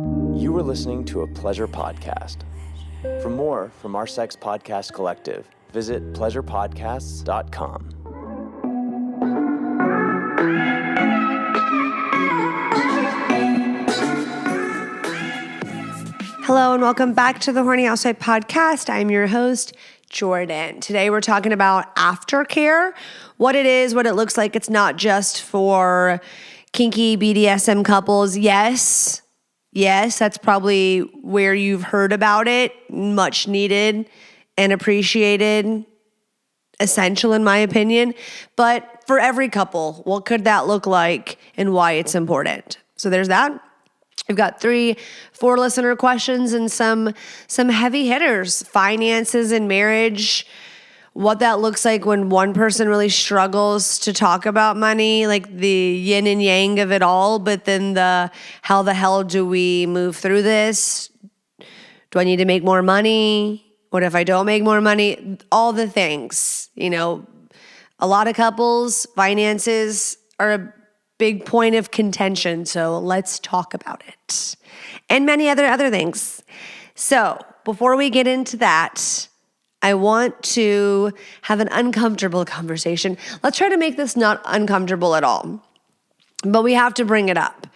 You are listening to a pleasure podcast. For more from our Sex Podcast Collective, visit pleasurepodcasts.com. Hello and welcome back to the Horny Housewife Podcast. I'm your host, Jordan. Today we're talking about Aftercare, what it is, what it looks like. It's not just for kinky BDSM couples. Yes, that's probably where you've heard about it. Much needed and appreciated, essential in my opinion. But for every couple, what could that look like and why it's important? So there's that. We've got 4 listener questions and some heavy hitters, finances and marriage, what that looks like when one person really struggles to talk about money, like the yin and yang of it all, but then how the hell do we move through this? Do I need to make more money? What if I don't make more money? All the things, a lot of couples, finances are a big point of contention, so let's talk about it. And many other things. So before we get into that, I want to have an uncomfortable conversation. Let's try to make this not uncomfortable at all. But we have to bring it up.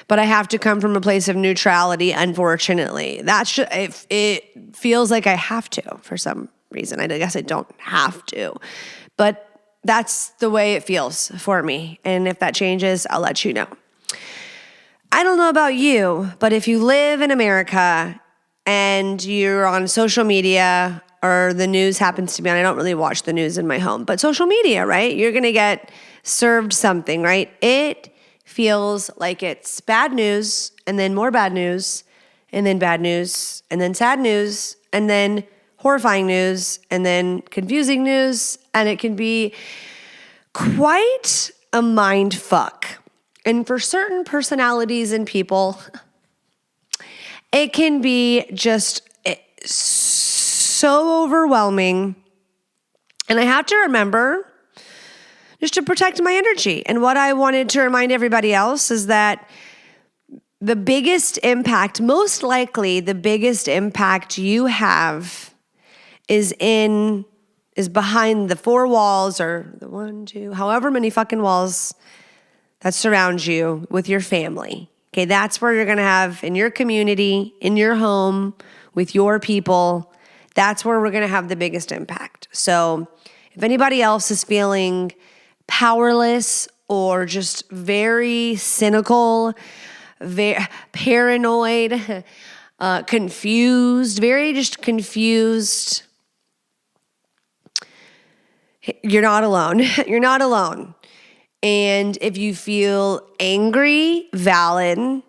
But I have to come from a place of neutrality, unfortunately. It feels like I have to for some reason. I guess I don't have to. But that's the way it feels for me. And if that changes, I'll let you know. I don't know about you, but if you live in America and you're on social media or the news happens to be on, I don't really watch the news in my home, but social media, right? You're going to get served something, right? It feels like it's bad news and then more bad news and then bad news and then sad news and then horrifying news and then confusing news. And it can be quite a mind fuck. And for certain personalities and people, it can be just so overwhelming. And I have to remember just to protect my energy. And what I wanted to remind everybody else is that the biggest impact, most likely the biggest impact you have is behind the 4 walls or the 1, 2, however many fucking walls that surround you with your family. Okay, that's where you're going to have in your community, in your home, with your people. That's where we're going to have the biggest impact. So if anybody else is feeling powerless or just very cynical, very paranoid, confused, you're not alone. You're not alone. And if you feel angry, valid.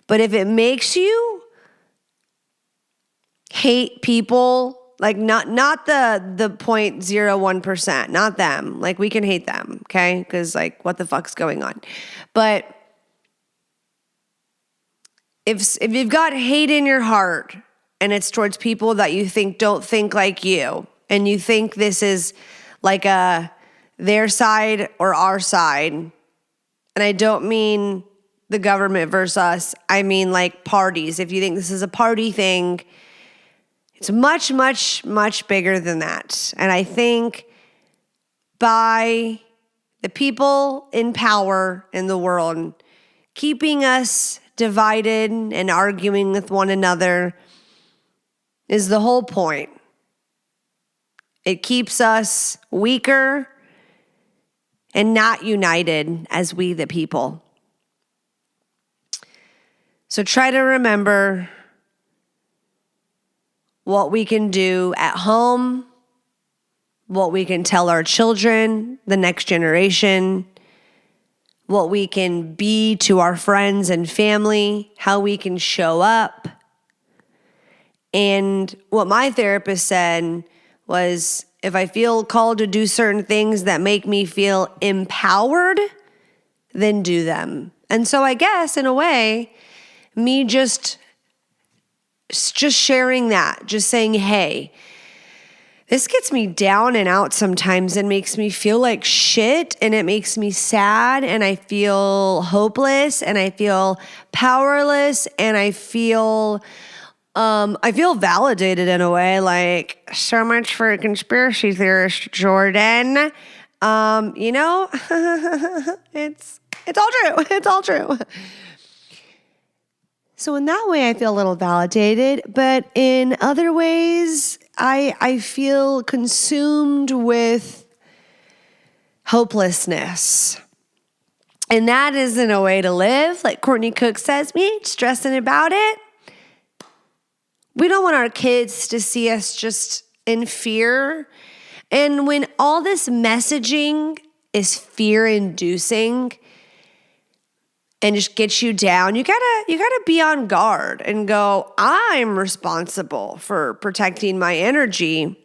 But if it makes you hate people, like not the 0.01%, not them. Like we can hate them, okay? Because like what the fuck's going on? But if you've got hate in your heart and it's towards people that you think don't think like you, and you think this is like their side or our side. And I don't mean the government versus us. I mean like parties. If you think this is a party thing, it's much, much, much bigger than that. And I think by the people in power in the world keeping us divided and arguing with one another is the whole point. It keeps us weaker and not united as we the people. So try to remember what we can do at home, what we can tell our children, the next generation, what we can be to our friends and family, how we can show up. And what my therapist said was, if I feel called to do certain things that make me feel empowered, then do them. And so I guess in a way, me just sharing that, just saying, hey, This gets me down and out sometimes and makes me feel like shit, and it makes me sad, and I feel hopeless, and I feel powerless, and I feel validated in a way, like, so much for a conspiracy theorist, Jordan. It's all true. It's all true. So in that way, I feel a little validated, but in other ways, I feel consumed with hopelessness. And that isn't a way to live. Like Courtney Cook says, we ain't stressing about it. We don't want our kids to see us just in fear. And when all this messaging is fear-inducing and just gets you down, you gotta be on guard and go, I'm responsible for protecting my energy.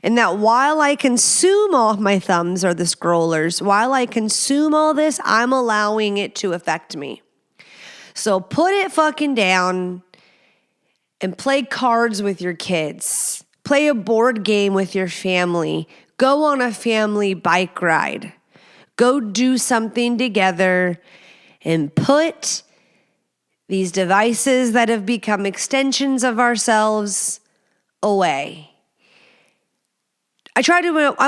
And that while I consume all my thumbs or the scrollers, while I consume all this, I'm allowing it to affect me. So put it fucking down and play cards with your kids. Play a board game with your family. Go on a family bike ride. Go do something together and put these devices that have become extensions of ourselves away. I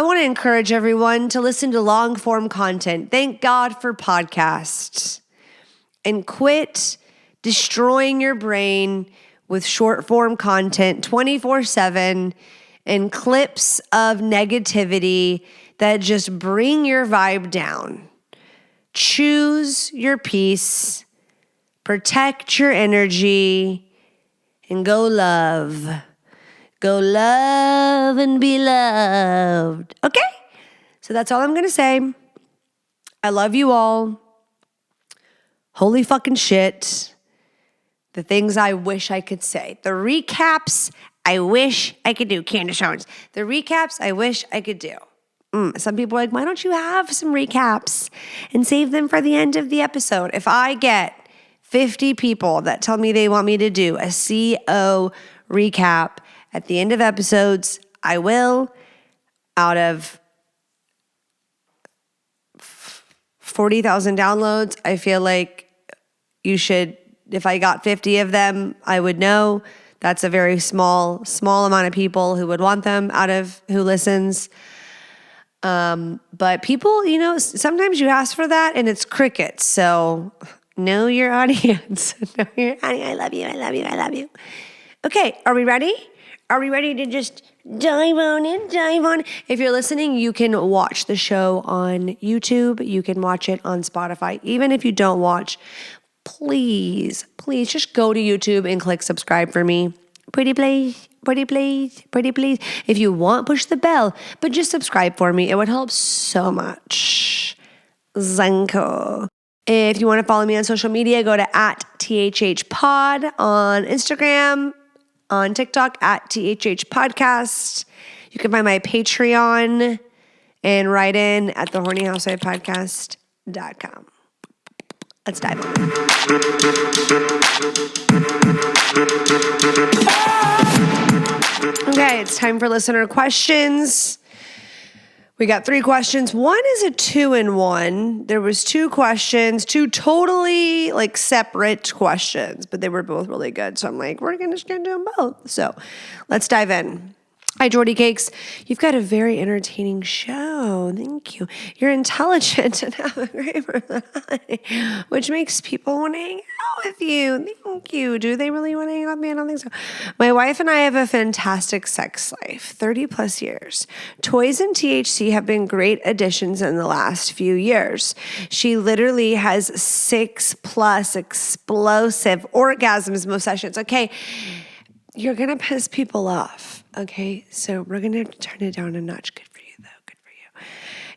want to encourage everyone to listen to long form content. Thank God for podcasts. And quit destroying your brain with short form content 24/7 and clips of negativity that just bring your vibe down. Choose your peace, protect your energy, and go love. Go love and be loved. Okay? So that's all I'm going to say. I love you all. Holy fucking shit. The things I wish I could say. The recaps I wish I could do. Candace Owens. The recaps I wish I could do. Some people are like, why don't you have some recaps and save them for the end of the episode? If I get 50 people that tell me they want me to do a CO recap at the end of episodes, I will. Out of 40,000 downloads, I feel like you should, if I got 50 of them, I would know. That's a very small amount of people who would want them out of who listens. But people, sometimes you ask for that and it's crickets. So know your audience. Know your audience. I love you. I love you. I love you. Okay. Are we ready? Are we ready to just dive on in? If you're listening, you can watch the show on YouTube. You can watch it on Spotify. Even if you don't watch, please just go to YouTube and click subscribe for me. Pretty please. If you want, push the bell, but just subscribe for me. It would help so much. Zanko. If you want to follow me on social media, go to @THHpod on Instagram, on TikTok @THHpodcast. You can find my Patreon and write in at thehornyhousewifepodcast.com. Let's dive in. Okay, it's time for listener questions. We got 3 questions. One is a 2-in-1. There was 2 questions, 2 totally separate questions, but they were both really good. So I'm like, we're just gonna do them both. So let's dive in. Hi, Jordy Cakes. You've got a very entertaining show. Thank you. You're intelligent and have a great personality, which makes people want to hang out with you. Thank you. Do they really want to hang out with me? I don't think so. My wife and I have a fantastic sex life, 30 plus years. Toys and THC have been great additions in the last few years. She literally has 6+ explosive orgasms most sessions. Okay, you're going to piss people off. Okay, so we're going to turn it down a notch. Good for you, though. Good for you.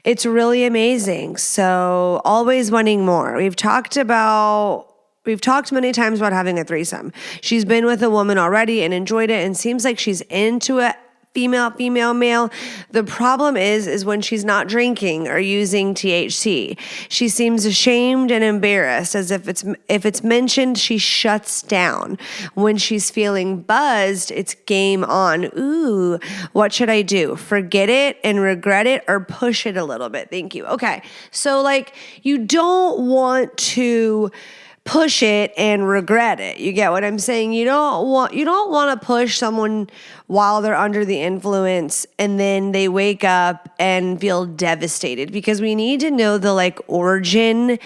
It's really amazing. So always wanting more. We've talked many times about having a threesome. She's been with a woman already and enjoyed it and seems like she's into it female, female, male. The problem is when she's not drinking or using THC. She seems ashamed and embarrassed, as if it's mentioned, she shuts down. When she's feeling buzzed, it's game on. Ooh, what should I do? Forget it and regret it, or push it a little bit? Thank you. Okay. So like, you don't want to push it and regret it. You get what I'm saying? You don't want to push someone while they're under the influence and then they wake up and feel devastated, because we need to know the like origin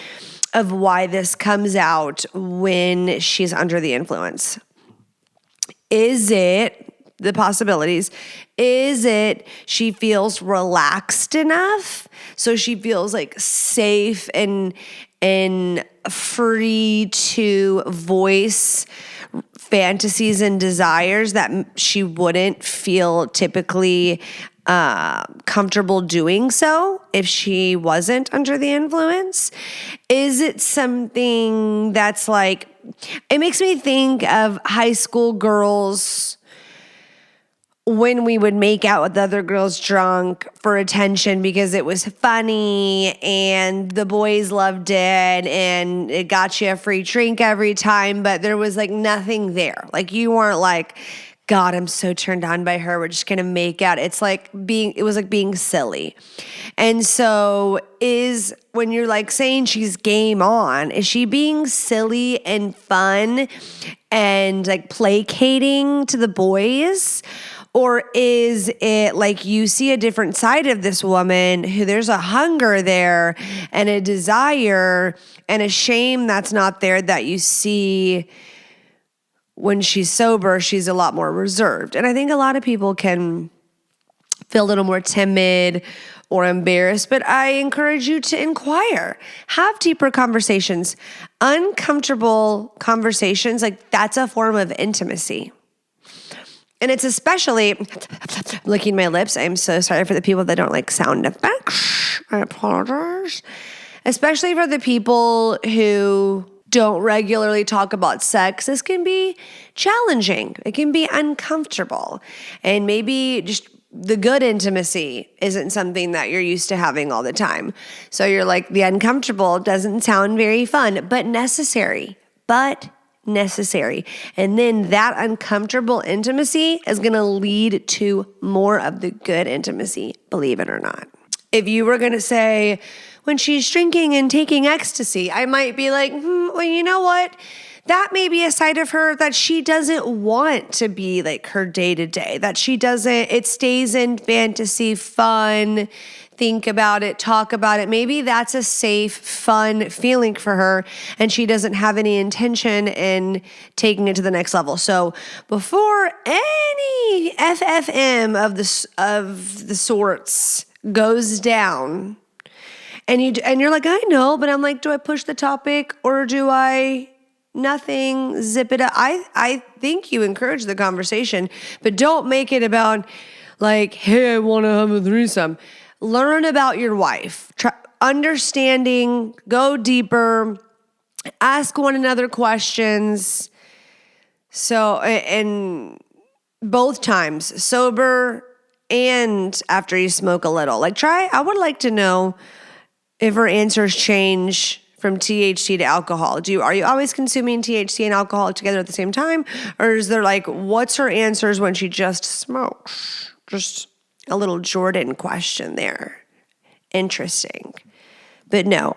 of why this comes out when she's under the influence. Is it the possibilities? Is it she feels relaxed enough so she feels like safe and free to voice fantasies and desires that she wouldn't feel typically comfortable doing so if she wasn't under the influence? Is it something that's like, it makes me think of high school girls when we would make out with other girls drunk for attention because it was funny and the boys loved it and it got you a free drink every time, but there was like nothing there. Like you weren't like, God, I'm so turned on by her, we're just gonna make out. It was like being silly. And so when you're like saying she's game on, is she being silly and fun and like placating to the boys? Or is it like you see a different side of this woman who there's a hunger there and a desire and a shame that's not there that you see when she's sober? She's a lot more reserved. And I think a lot of people can feel a little more timid or embarrassed, but I encourage you to inquire. Have deeper conversations. Uncomfortable conversations, like that's a form of intimacy. And it's especially, licking my lips. I'm so sorry for the people that don't like sound effects. I apologize. Especially for the people who don't regularly talk about sex. This can be challenging. It can be uncomfortable. And maybe just the good intimacy isn't something that you're used to having all the time. So you're like, the uncomfortable doesn't sound very fun, but necessary. And then that uncomfortable intimacy is going to lead to more of the good intimacy, believe it or not. If you were going to say, when she's drinking and taking ecstasy, I might be like, well, you know what? That may be a side of her that she doesn't want to be like her day to day, it stays in fantasy, fun, think about it, talk about it. Maybe that's a safe, fun feeling for her, and she doesn't have any intention in taking it to the next level. So before any FFM of the sorts goes down, and you're like, I know, but I'm like, do I push the topic or do I nothing, zip it up? I think you encourage the conversation, but don't make it about like, hey, I want to have a threesome. Learn about your wife, understanding, go deeper, ask one another questions. So, and both times, sober and after you smoke a little. Like I would like to know if her answers change from THC to alcohol. Are you always consuming THC and alcohol together at the same time? Or is there like, what's her answers when she just smokes? Just a little Jordan question there. Interesting. But no,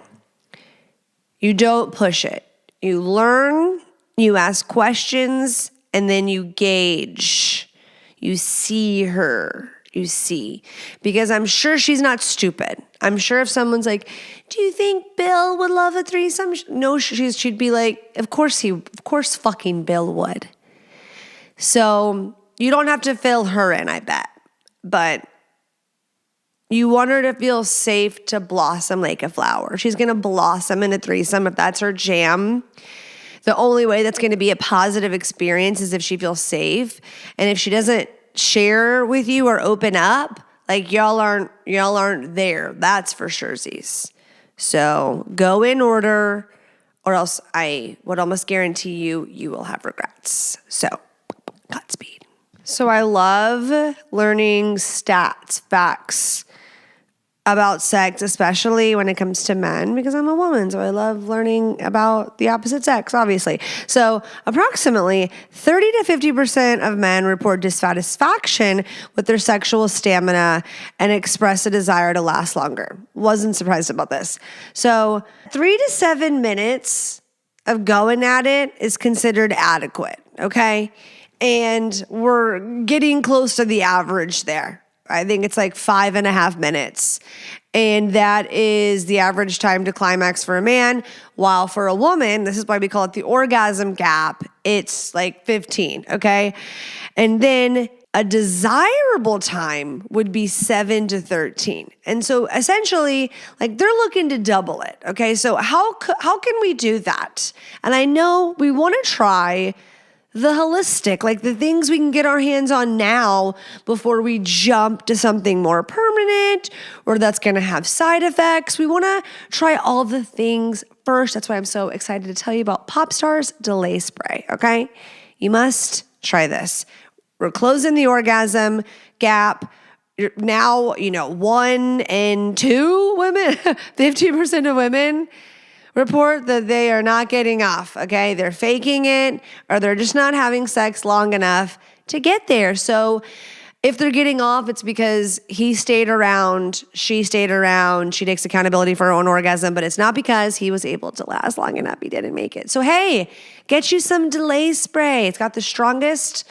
you don't push it. You learn, you ask questions, and then you gauge. You see her. You see. Because I'm sure she's not stupid. I'm sure if someone's like, do you think Bill would love a threesome? No, she'd be like, of course fucking Bill would. So you don't have to fill her in, I bet. But you want her to feel safe to blossom like a flower. She's going to blossom in a threesome if that's her jam. The only way that's going to be a positive experience is if she feels safe. And if she doesn't share with you or open up, like y'all aren't there. That's for surezies. So go in order, or else I would almost guarantee you will have regrets. So Godspeed. So I love learning stats, facts about sex, especially when it comes to men, because I'm a woman. So I love learning about the opposite sex, obviously. So approximately 30 to 50% of men report dissatisfaction with their sexual stamina and express a desire to last longer. Wasn't surprised about this. So 3 to 7 minutes of going at it is considered adequate, okay? And we're getting close to the average there. I think it's like 5.5 minutes. And that is the average time to climax for a man. While for a woman, this is why we call it the orgasm gap, it's like 15, okay? And then a desirable time would be 7 to 13. And so essentially, like they're looking to double it, okay? So how can we do that? And I know we want to try the holistic, like the things we can get our hands on now before we jump to something more permanent or that's going to have side effects. We want to try all the things first. That's why I'm so excited to tell you about Popstar's Delay Spray, okay? You must try this. We're closing the orgasm gap. Now, 1 in 2 women, 50% of women report that they are not getting off, okay? They're faking it or they're just not having sex long enough to get there. So if they're getting off, it's because he stayed around, she stayed around, she takes accountability for her own orgasm, but it's not because he was able to last long enough, he didn't make it. So hey, get you some Delay Spray. It's got the strongest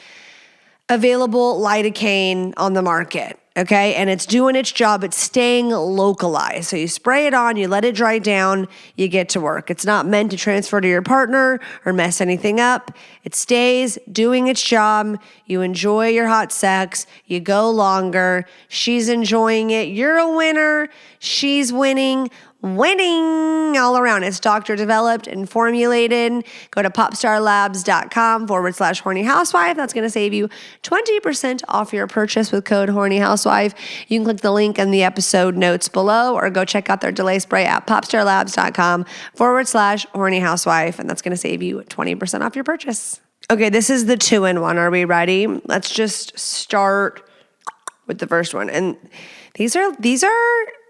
available lidocaine on the market, okay? And it's doing its job. It's staying localized. So you spray it on, you let it dry down, you get to work. It's not meant to transfer to your partner or mess anything up. It stays doing its job. You enjoy your hot sex. You go longer. She's enjoying it. You're a winner. She's winning. Winning all around. It's doctor developed and formulated. Go to popstarlabs.com/horny housewife. That's going to save you 20% off your purchase with code horny housewife. You can click the link in the episode notes below or go check out their delay spray at popstarlabs.com/horny housewife. And that's going to save you 20% off your purchase. Okay, this is the 2-in-1. Are we ready? Let's just start with the first one. And these are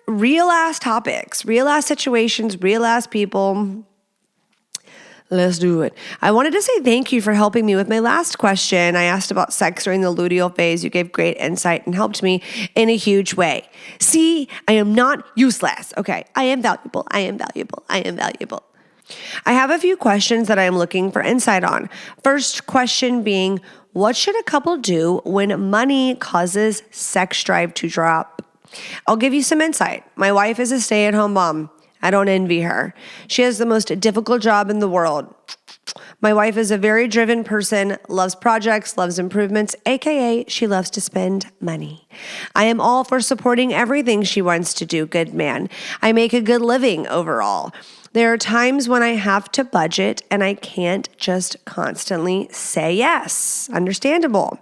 real ass topics, real ass situations, real ass people. Let's do it. I wanted to say thank you for helping me with my last question. I asked about sex during the luteal phase. You gave great insight and helped me in a huge way. See, I am not useless. Okay, I am valuable. I am valuable. I am valuable. I have a few questions that I'm looking for insight on. First question being, what should a couple do when money causes sex drive to drop? I'll give you some insight. My wife is a stay-at-home mom. I don't envy her. She has the most difficult job in the world. My wife is a very driven person, loves projects, loves improvements, aka she loves to spend money. I am all for supporting everything she wants to do, good man. I make a good living overall. There are times when I have to budget and I can't just constantly say yes. Understandable.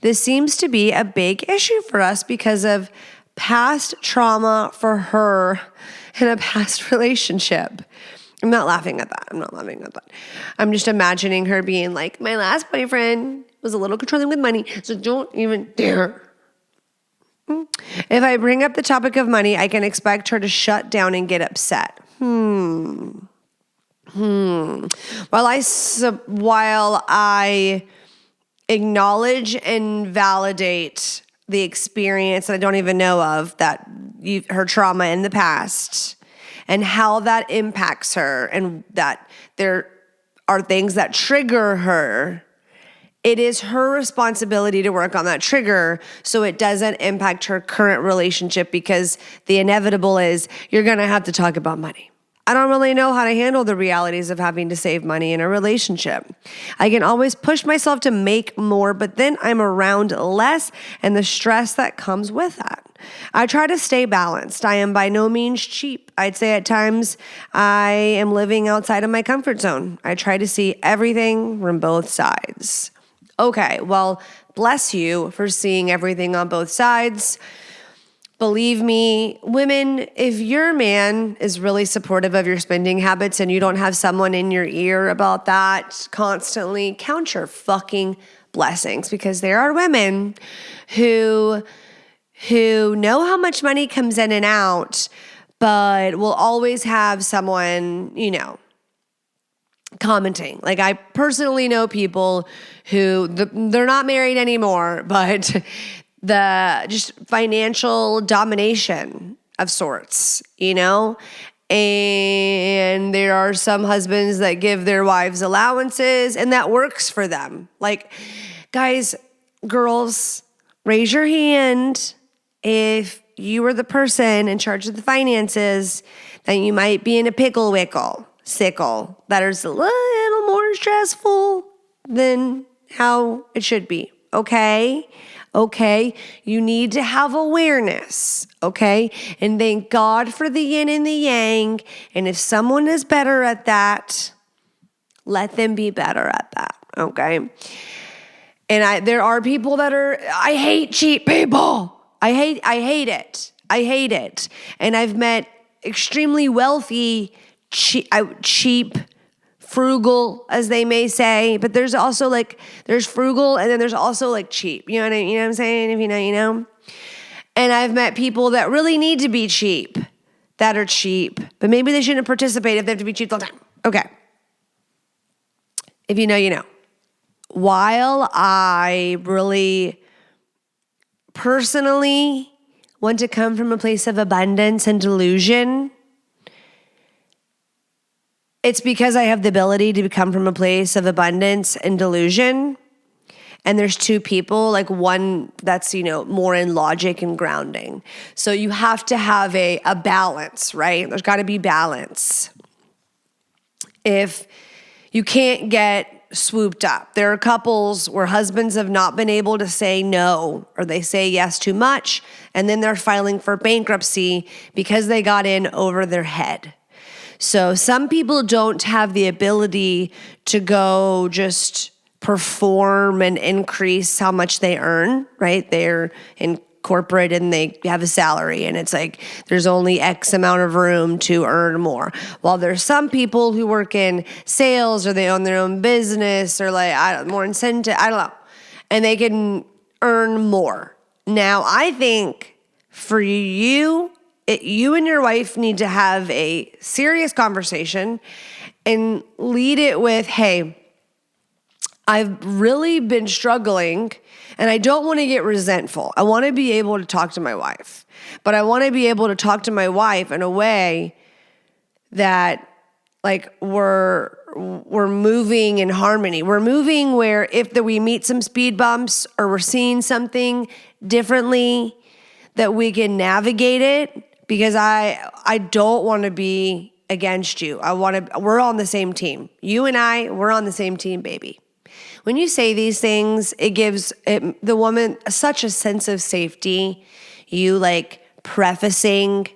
This seems to be a big issue for us because of past trauma for her in a past relationship. I'm not laughing at that. I'm just imagining her being like, my last boyfriend was a little controlling with money, so don't even dare. If I bring up the topic of money, I can expect her to shut down and get upset. While I acknowledge and validate the experience that I don't even know of, her trauma in the past and how that impacts her and that there are things that trigger her, it is her responsibility to work on that trigger so it doesn't impact her current relationship, because the inevitable is you're going to have to talk about money. I don't really know how to handle the realities of having to save money in a relationship. I can always push myself to make more, but then I'm around less and the stress that comes with that. I try to stay balanced. I am by no means cheap. I'd say at times I am living outside of my comfort zone. I try to see everything from both sides. Okay, well, bless you for seeing everything on both sides. Believe me, women, if your man is really supportive of your spending habits and you don't have someone in your ear about that constantly, count your fucking blessings, because there are women who know how much money comes in and out, but will always have someone, commenting. Like, I personally know people who they're not married anymore, but the just financial domination of sorts, and there are some husbands that give their wives allowances and that works for them. Like, guys, girls, raise your hand if you were the person in charge of the finances that you might be in a sickle that is a little more stressful than how it should be. Okay? You need to have awareness. Okay? And thank God for the yin and the yang. And if someone is better at that, let them be better at that. Okay? And there are people that I hate cheap people. I hate it. And I've met extremely wealthy, cheap, frugal, as they may say, but there's also there's frugal and then there's also cheap. You know what I'm saying? If you know. And I've met people that really need to be cheap, that are cheap, but maybe they shouldn't participate if they have to be cheap all the time. Okay. If you know, you know. While I really personally want to come from a place of abundance and delusion, it's because I have the ability to come from a place of abundance and delusion. And there's two people, one that's, more in logic and grounding. So you have to have a balance, right? There's got to be balance. If you can't get swooped up. There are couples where husbands have not been able to say no, or they say yes too much, and then they're filing for bankruptcy because they got in over their head. So some people don't have the ability to go just perform and increase how much they earn, right? They're in corporate and they have a salary and it's there's only X amount of room to earn more. While there's some people who work in sales or they own their own business or more incentive, I don't know, and they can earn more. Now, I think for you and your wife need to have a serious conversation and lead it with, hey, I've really been struggling and I don't want to get resentful. I want to be able to talk to my wife, but I want to be able to talk to my wife in a way that we're moving in harmony. We're moving where if we meet some speed bumps or we're seeing something differently, that we can navigate it, because I don't want to be against you. We're on the same team. You and I, we're on the same team, baby. When you say these things, it gives the woman such a sense of safety. You prefacing,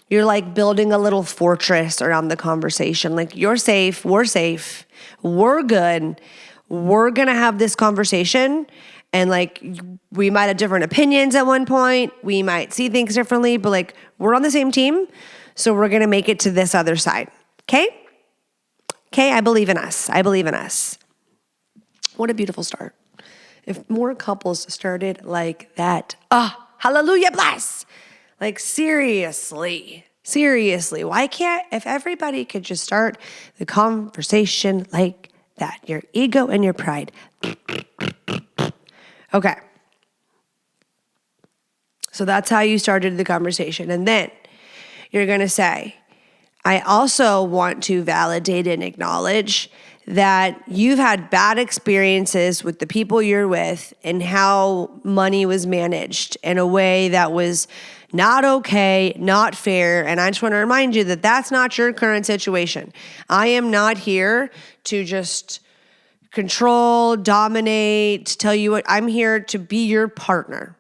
you're building a little fortress around the conversation. You're safe, we're good, we're gonna have this conversation. And we might have different opinions at one point, we might see things differently, but we're on the same team, so we're gonna make it to this other side. Okay, I believe in us. What a beautiful start. If more couples started like that, hallelujah, bless. Seriously, why can't, if everybody could just start the conversation like that, your ego and your pride. Okay. So that's how you started the conversation. And then you're going to say, I also want to validate and acknowledge that you've had bad experiences with the people you're with and how money was managed in a way that was not okay, not fair. And I just want to remind you that that's not your current situation. I am not here to just control, dominate, tell you what. I'm here to be your partner.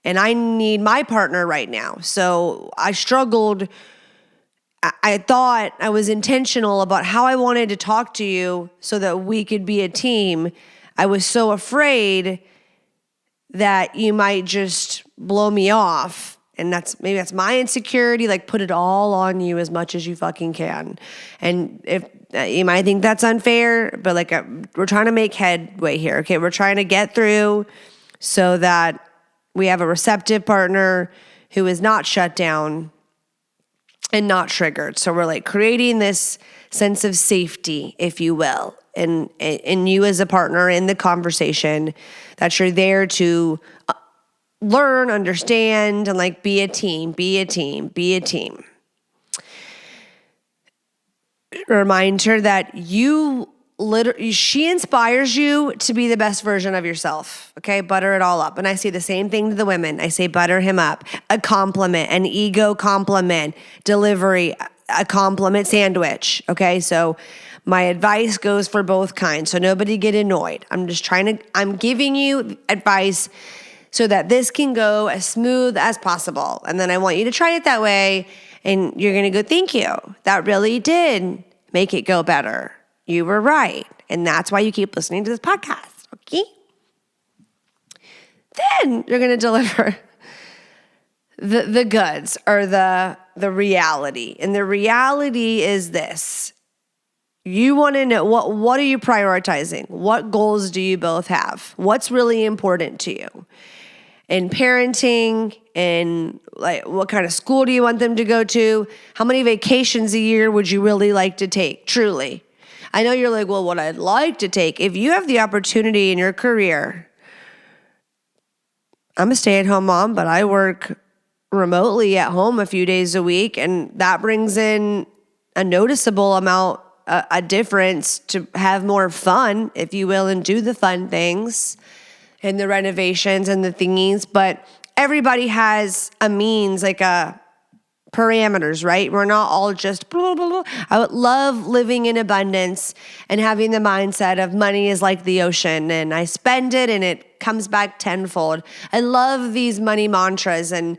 And I need my partner right now. So I struggled. I thought I was intentional about how I wanted to talk to you so that we could be a team. I was so afraid that you might just blow me off And maybe that's my insecurity. Like, put it all on you as much as you fucking can. And if you might think that's unfair, but like we're trying to make headway here. Okay, we're trying to get through so that we have a receptive partner who is not shut down and not triggered. So we're like creating this sense of safety, if you will, and you as a partner in the conversation, that you're there to learn, understand, and like be a team. Remind her that she inspires you to be the best version of yourself. Okay, butter it all up. And I say the same thing to the women. I say butter him up. A compliment, an ego compliment, delivery, a compliment sandwich. Okay, so my advice goes for both kinds. So nobody get annoyed. I'm giving you advice so that this can go as smooth as possible. And then I want you to try it that way. And you're going to go, thank you. That really did make it go better. You were right. And that's why you keep listening to this podcast. Okay? Then you're going to deliver the goods, or the reality. And the reality is this. You want to know, what are you prioritizing? What goals do you both have? What's really important to you? In parenting, and like what kind of school do you want them to go to? How many vacations a year would you really like to take? Truly. I know you're like, well, what I'd like to take. If you have the opportunity in your career, I'm a stay-at-home mom, but I work remotely at home a few days a week, and that brings in a noticeable amount, a difference to have more fun, if you will, and do the fun things and the renovations and the thingies. But everybody has a means, like parameters, right? We're not all just blah, blah, blah. I would love living in abundance and having the mindset of money is like the ocean, and I spend it and it comes back tenfold. I love these money mantras, and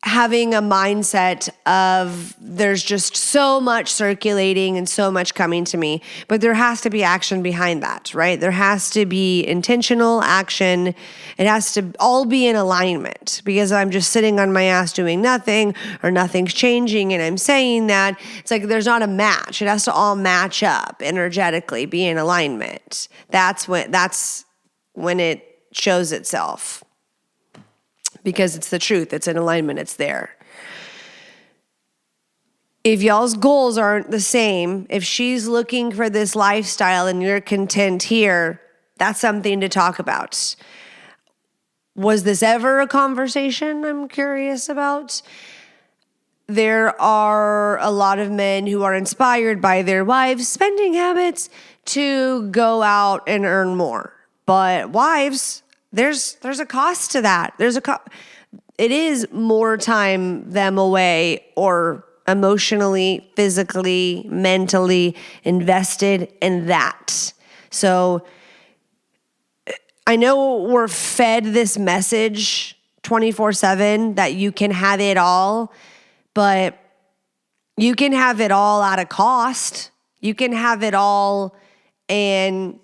having a mindset of there's just so much circulating and so much coming to me, but there has to be action behind that, right? There has to be intentional action. It has to all be in alignment, because I'm just sitting on my ass doing nothing, or nothing's changing and I'm saying that. It's like there's not a match. It has to all match up energetically, be in alignment. That's when it shows itself. Because it's the truth. It's in alignment. It's there. If y'all's goals aren't the same, if she's looking for this lifestyle and you're content here, that's something to talk about. Was this ever a conversation I'm curious about? There are a lot of men who are inspired by their wives' spending habits to go out and earn more. But wives, there's a cost to that. It is more time them away, or emotionally, physically, mentally invested in that. So I know we're fed this message 24/7 that you can have it all, but you can have it all at a cost. You can have it all and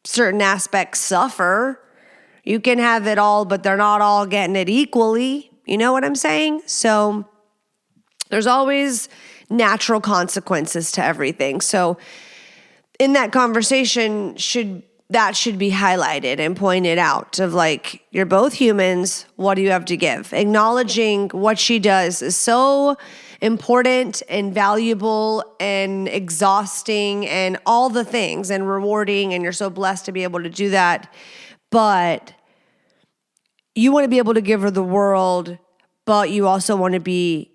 certain aspects suffer. You can have it all, but they're not all getting it equally. You know what I'm saying? So there's always natural consequences to everything. So in that conversation, that should be highlighted and pointed out, of like, you're both humans. What do you have to give? Acknowledging what she does is so important and valuable and exhausting and all the things, and rewarding. And you're so blessed to be able to do that. But you want to be able to give her the world, but you also want to be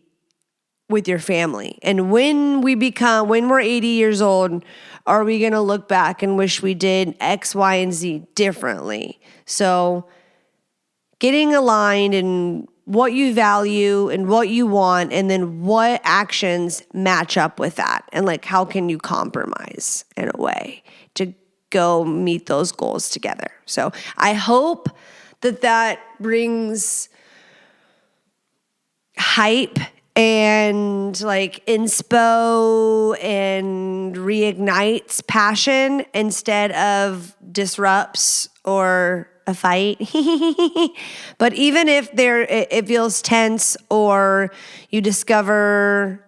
with your family. And when we're 80 years old, are we going to look back and wish we did X, Y, and Z differently? So getting aligned in what you value and what you want, and then what actions match up with that. And like, how can you compromise in a way to go meet those goals together? So I hope that brings hype and like inspo and reignites passion instead of disrupts or a fight. But even if it feels tense or you discover,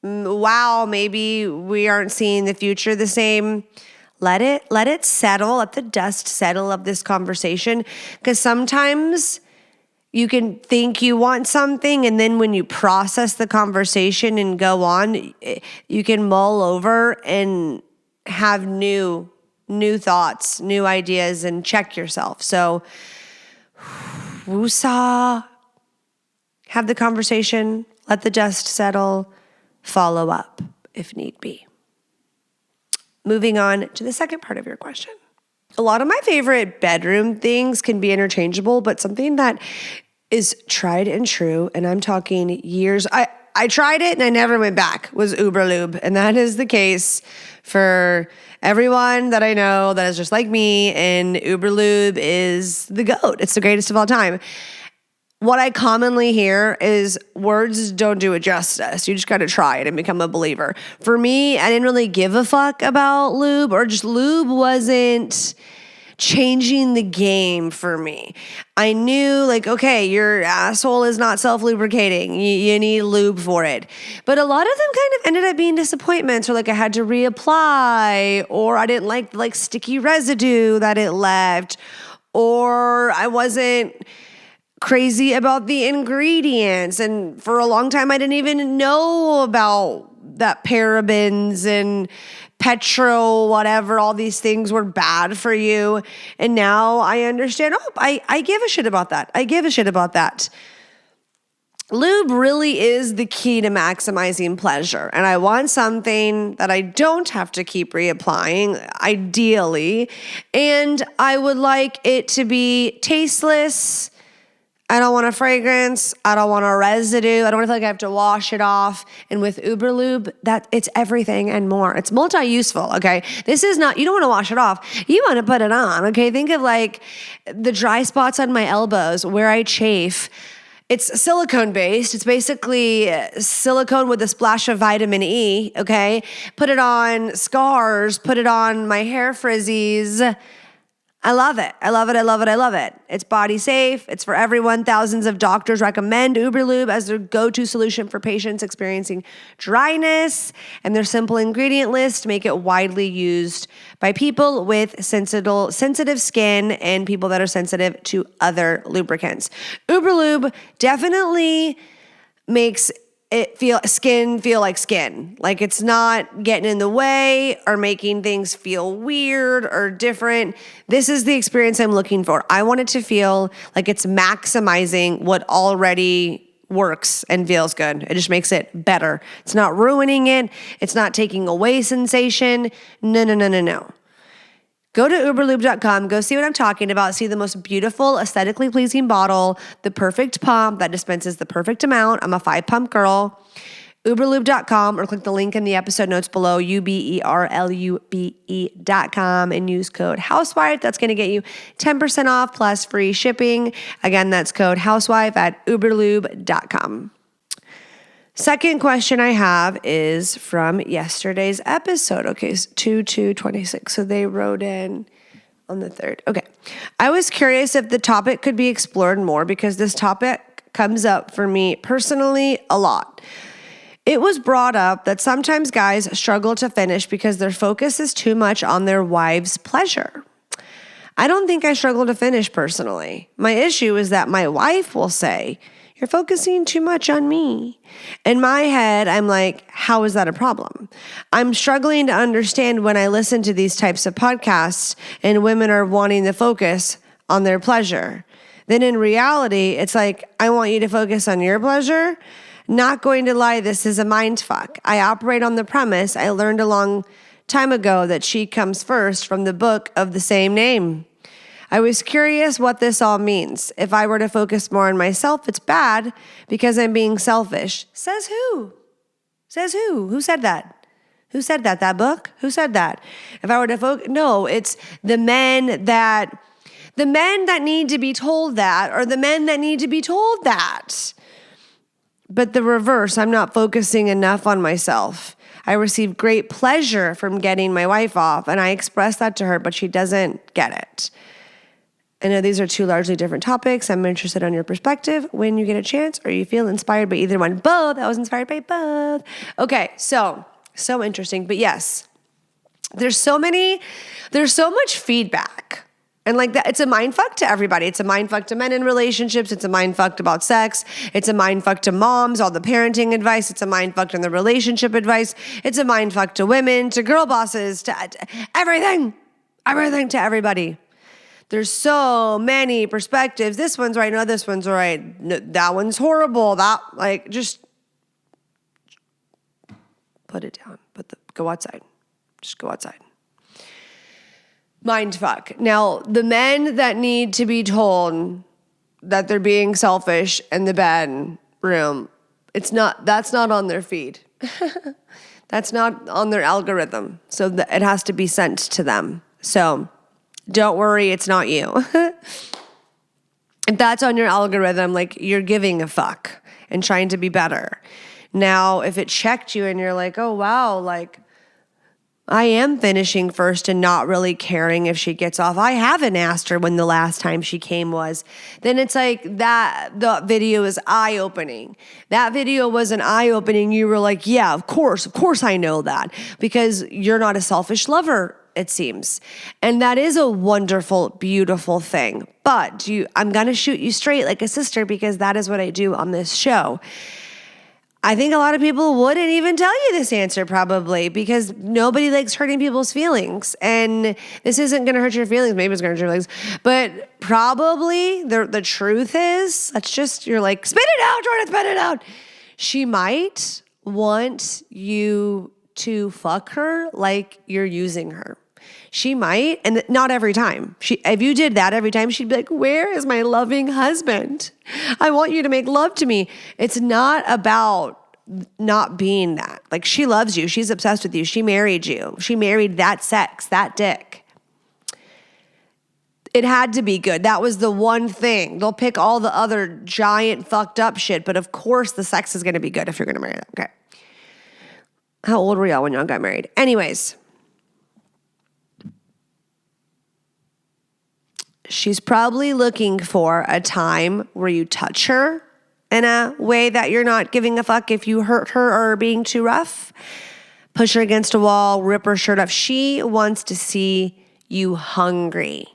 wow, maybe we aren't seeing the future the same, let it settle, let the dust settle of this conversation. Because sometimes you can think you want something, and then when you process the conversation and go on, you can mull over and have new thoughts, new ideas, and check yourself. So, woosah, have the conversation, let the dust settle, follow up if need be. Moving on to the second part of your question. A lot of my favorite bedroom things can be interchangeable, but something that is tried and true, and I'm talking years, I tried it and I never went back, was Uber Lube. And that is the case for everyone that I know that is just like me, and Uber Lube is the GOAT. It's the greatest of all time. What I commonly hear is words don't do it justice. You just got to try it and become a believer. For me, I didn't really give a fuck about lube, or just lube wasn't changing the game for me. I knew, like, okay, your asshole is not self-lubricating. You need lube for it. But a lot of them kind of ended up being disappointments, or like I had to reapply, or I didn't like sticky residue that it left, or I wasn't crazy about the ingredients. And for a long time, I didn't even know about that parabens and petrol, whatever, all these things were bad for you. And now I understand, I give a shit about that. I give a shit about that. Lube really is the key to maximizing pleasure. And I want something that I don't have to keep reapplying, ideally. And I would like it to be tasteless. I don't want a fragrance. I don't want a residue. I don't want to feel like I have to wash it off. And with Uber Lube, that it's everything and more. It's multi-useful, okay? This is not, you don't want to wash it off. You want to put it on, okay? Think of like the dry spots on my elbows where I chafe. It's silicone based. It's basically silicone with a splash of vitamin E, okay? Put it on scars, put it on my hair frizzies. I love it. I love it. I love it. I love it. It's body safe. It's for everyone. Thousands of doctors recommend Uber Lube as their go-to solution for patients experiencing dryness, and their simple ingredient list make it widely used by people with sensitive skin and people that are sensitive to other lubricants. Uber Lube definitely makes skin feel like skin. Like it's not getting in the way or making things feel weird or different. This is the experience I'm looking for. I want it to feel like it's maximizing what already works and feels good. It just makes it better. It's not ruining it. It's not taking away sensation. No. Go to uberlube.com, go see what I'm talking about, see the most beautiful, aesthetically pleasing bottle, the perfect pump that dispenses the perfect amount. I'm a 5-pump girl. Uberlube.com, or click the link in the episode notes below, uberlube.com, and use code HOUSEWIFE. That's going to get you 10% off plus free shipping. Again, that's code HOUSEWIFE at uberlube.com. Second question I have is from yesterday's episode. Okay, 2/2/26. So they wrote in on the 3rd. Okay. I was curious if the topic could be explored more because this topic comes up for me personally a lot. It was brought up that sometimes guys struggle to finish because their focus is too much on their wives' pleasure. I don't think I struggle to finish personally. My issue is that my wife will say, "You're focusing too much on me." In my head, I'm like, how is that a problem? I'm struggling to understand when I listen to these types of podcasts and women are wanting to focus on their pleasure. Then in reality, it's like, I want you to focus on your pleasure. Not going to lie, this is a mind fuck. I operate on the premise I learned a long time ago that she comes first from the book of the same name. I was curious what this all means. If I were to focus more on myself, it's bad because I'm being selfish. Says who? Says who? Who said that? Who said that? That book? Who said that? If I were to focus, no, it's the men that need to be told that, or the men that need to be told that. But the reverse, I'm not focusing enough on myself. I receive great pleasure from getting my wife off, and I express that to her, but she doesn't get it. I know these are two largely different topics. I'm interested on your perspective when you get a chance or you feel inspired by either one. Both. I was inspired by both. Okay, so interesting. But yes, there's so much feedback. And like that, it's a mind fuck to everybody. It's a mind fuck to men in relationships. It's a mind fuck about sex. It's a mind fuck to moms, all the parenting advice. It's a mind fuck to the relationship advice. It's a mind fuck to women, to girl bosses, to everything to everybody. There's so many perspectives. This one's right. No, this one's right. No, that one's horrible. Just put it down. Go outside. Just go outside. Mind fuck. Now, the men that need to be told that they're being selfish in the bedroom, that's not on their feed. That's not on their algorithm. So it has to be sent to them. So don't worry, it's not you. If that's on your algorithm, like you're giving a fuck and trying to be better. Now, if it checked you and you're like, oh, wow, like, I am finishing first and not really caring if she gets off. I haven't asked her when the last time she came was. Then it's like the video is eye-opening. That video wasn't eye-opening. You were like, yeah, of course I know that. Because you're not a selfish lover, it seems. And that is a wonderful, beautiful thing. But I'm going to shoot you straight like a sister because that is what I do on this show. I think a lot of people wouldn't even tell you this answer probably because nobody likes hurting people's feelings. And this isn't going to hurt your feelings. Maybe it's going to hurt your feelings. But probably the truth is, you're like, spit it out, Jordan, spit it out. She might want you to fuck her like you're using her. She might, and not every time. If you did that every time, she'd be like, where is my loving husband? I want you to make love to me. It's not about not being that. Like, she loves you. She's obsessed with you. She married you. She married that sex, that dick. It had to be good. That was the one thing. They'll pick all the other giant fucked up shit, but of course the sex is going to be good if you're going to marry them. Okay. How old were y'all when y'all got married? Anyways. She's probably looking for a time where you touch her in a way that you're not giving a fuck if you hurt her or are being too rough. Push her against a wall, rip her shirt off. She wants to see you hungry.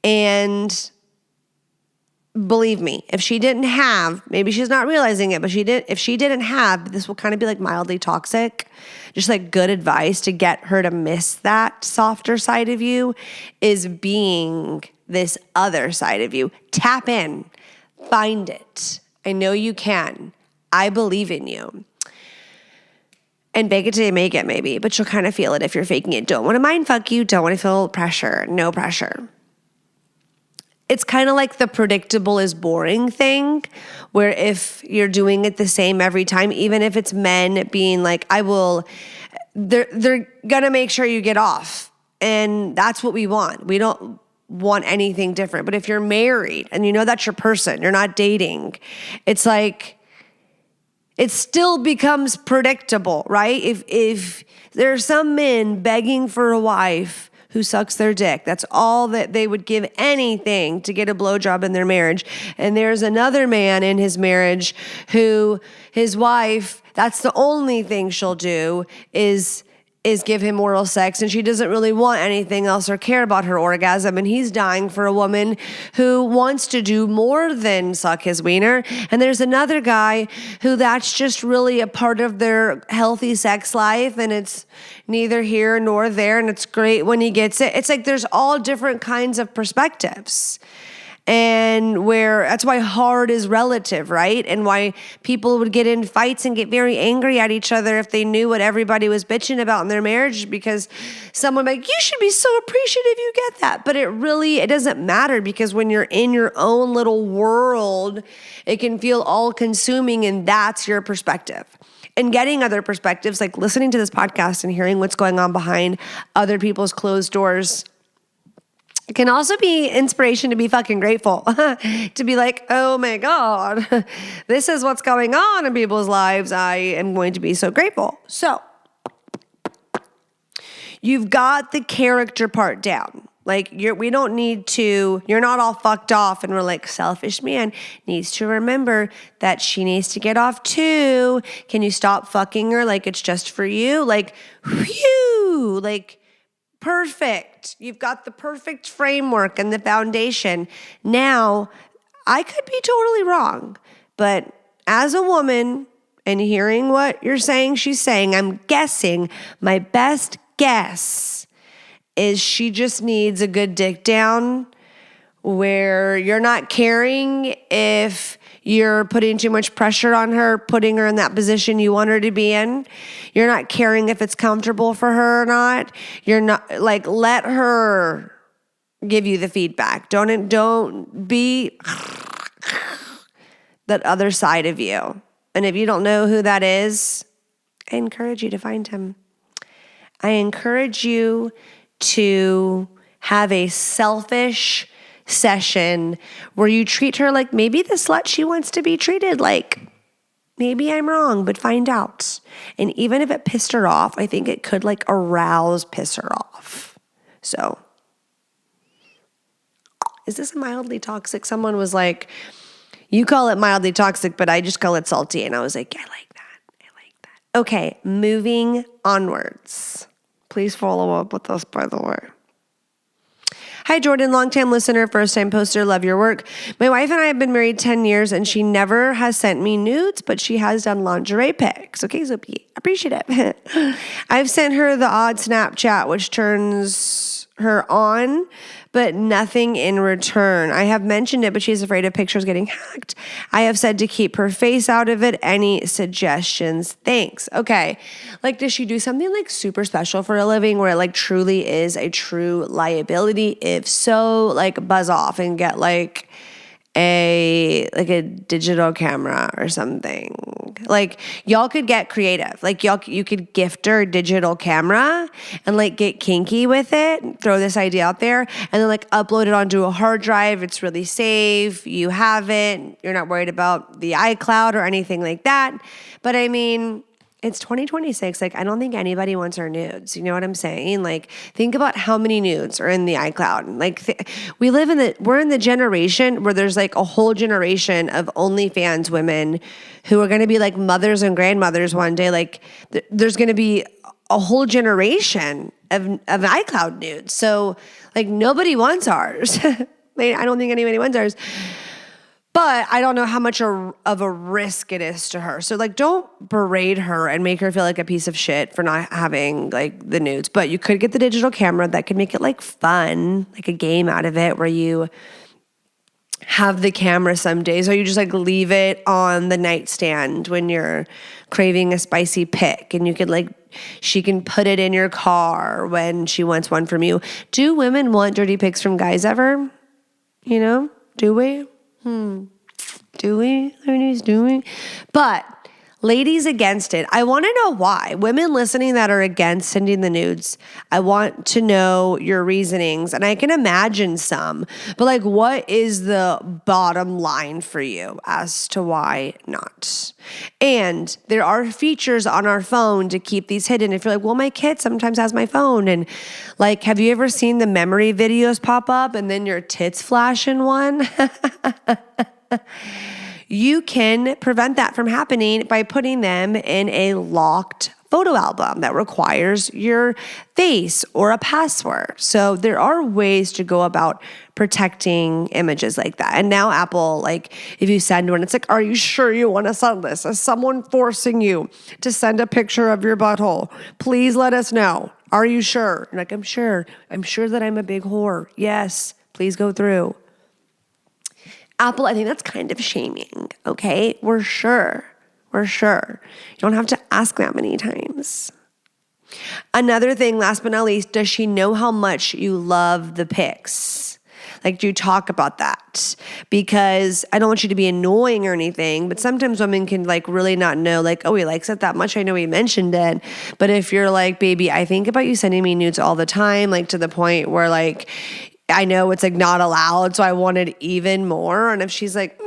And believe me, if she didn't have, maybe she's not realizing it, but if she didn't have, this will kind of be like mildly toxic, just like good advice to get her to miss that softer side of you is being this other side of you. Tap in, find it. I know you can. I believe in you. And bake it till you make it, maybe, but you'll kind of feel it if you're faking it. Don't want to mind fuck you. Don't want to feel pressure. No pressure. It's kind of like the predictable is boring thing, where if you're doing it the same every time, even if it's men being like, they're gonna make sure you get off. And that's what we want. We don't want anything different. But if you're married and you know that's your person, you're not dating, it's like, it still becomes predictable, right? If there are some men begging for a wife who sucks their dick, that's all that they would give anything to get a blowjob in their marriage. And there's another man in his marriage who his wife, that's the only thing she'll do is give him oral sex, and she doesn't really want anything else or care about her orgasm, and he's dying for a woman who wants to do more than suck his wiener. And there's another guy who that's just really a part of their healthy sex life, and it's neither here nor there, and it's great when he gets it. It's like there's all different kinds of perspectives. And that's why hard is relative, right? And why people would get in fights and get very angry at each other if they knew what everybody was bitching about in their marriage, because someone would be like, you should be so appreciative you get that. But it doesn't matter, because when you're in your own little world, it can feel all consuming, and that's your perspective. And getting other perspectives, like listening to this podcast and hearing what's going on behind other people's closed doors, it can also be inspiration to be fucking grateful, to be like, oh my God, this is what's going on in people's lives. I am going to be so grateful. So you've got the character part down. Like we don't need to, you're not all fucked off and we're like, selfish man needs to remember that she needs to get off too. Can you stop fucking her like it's just for you? Like, whew, like perfect. You've got the perfect framework and the foundation. Now, I could be totally wrong, but as a woman and hearing what you're saying, she's saying, I'm guessing, my best guess is she just needs a good dick down where you're not caring if you're putting too much pressure on her, putting her in that position you want her to be in. You're not caring if it's comfortable for her or not. You're not like, let her give you the feedback. Don't be that other side of you. And if you don't know who that is, I encourage you to find him. I encourage you to have a selfish session where you treat her like maybe the slut she wants to be treated like. Maybe I'm wrong, but find out. And even if it pissed her off, I think it could like piss her off. So, is this mildly toxic? Someone was like, you call it mildly toxic, but I just call it salty. And I was like, I like that. Okay, moving onwards. Please follow up with us, by the way. Hi, Jordan, longtime listener, first-time poster, love your work. My wife and I have been married 10 years, and she never has sent me nudes, but she has done lingerie pics. Okay, so appreciate it. I've sent her the odd Snapchat, which turns her on, but nothing in return. I have mentioned it, but she's afraid of pictures getting hacked. I have said to keep her face out of it. Any suggestions? Thanks. Okay. Like, does she do something like super special for a living where it like truly is a true liability? If so, like buzz off and get like a digital camera or something. Like y'all could get creative. Like you could gift her a digital camera and like get kinky with it, throw this idea out there, and then like upload it onto a hard drive. It's really safe. You have it. You're not worried about the iCloud or anything like that. But I mean, it's 2026. Like, I don't think anybody wants our nudes. You know what I'm saying? Like, think about how many nudes are in the iCloud. Like, we're in the generation where there's like a whole generation of OnlyFans women who are going to be like mothers and grandmothers one day. Like, there's going to be a whole generation of iCloud nudes. So, like, nobody wants ours. I don't think anybody wants ours. But I don't know how much of a risk it is to her. So, like, don't berate her and make her feel like a piece of shit for not having, like, the nudes. But you could get the digital camera that could make it, like, fun, like a game out of it where you have the camera some days, or you just, like, leave it on the nightstand when you're craving a spicy pic. And you could, like, she can put it in your car when she wants one from you. Do women want dirty pics from guys ever? You know? Do we? Do we? Ladies, do we? But ladies against it. I want to know why. Women listening that are against sending the nudes, I want to know your reasonings. And I can imagine some. But like, what is the bottom line for you as to why not? And there are features on our phone to keep these hidden. If you're like, well, my kid sometimes has my phone. And like, have you ever seen the memory videos pop up and then your tits flash in one? You can prevent that from happening by putting them in a locked photo album that requires your face or a password. So there are ways to go about protecting images like that. And now Apple, like if you send one, it's like, are you sure you want to send this? Is someone forcing you to send a picture of your butthole? Please let us know. Are you sure? And like, I'm sure. I'm sure that I'm a big whore. Yes, please go through. Apple, I think that's kind of shaming, okay? We're sure. You don't have to ask that many times. Another thing, last but not least, does she know how much you love the pics? Like, do you talk about that? Because I don't want you to be annoying or anything, but sometimes women can like really not know, like, oh, he likes it that much. I know he mentioned it. But if you're like, baby, I think about you sending me nudes all the time, like to the point where like, I know it's like not allowed, so I wanted even more. And if she's like,